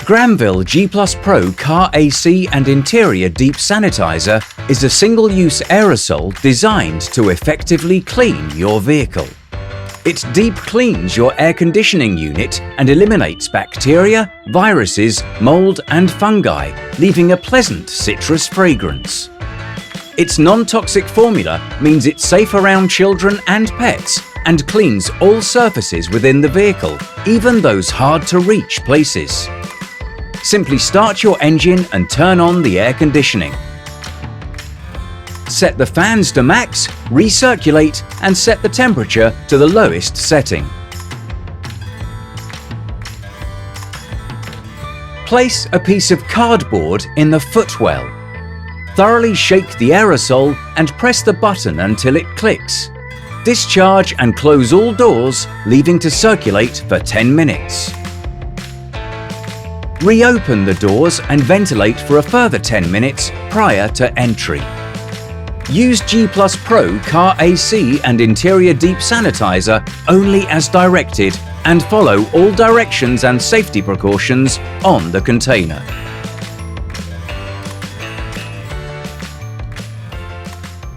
Granville G+PRO Car AC and Interior Deep Sanitizer is a single-use aerosol designed to effectively clean your vehicle. It deep cleans your air conditioning unit and eliminates bacteria, viruses, mould and fungi, leaving a pleasant citrus fragrance. Its non-toxic formula means it's safe around children and pets and cleans all surfaces within the vehicle, even those hard-to-reach places. Simply start your engine and turn on the air conditioning. Set the fans to max, recirculate and set the temperature to the lowest setting. Place a piece of cardboard in the footwell. Thoroughly shake the aerosol and press the button until it clicks. Discharge and close all doors, leaving to circulate for 10 minutes. Reopen the doors and ventilate for a further 10 minutes prior to entry. Use G+PRO Car AC and Interior Deep Sanitizer only as directed and follow all directions and safety precautions on the container.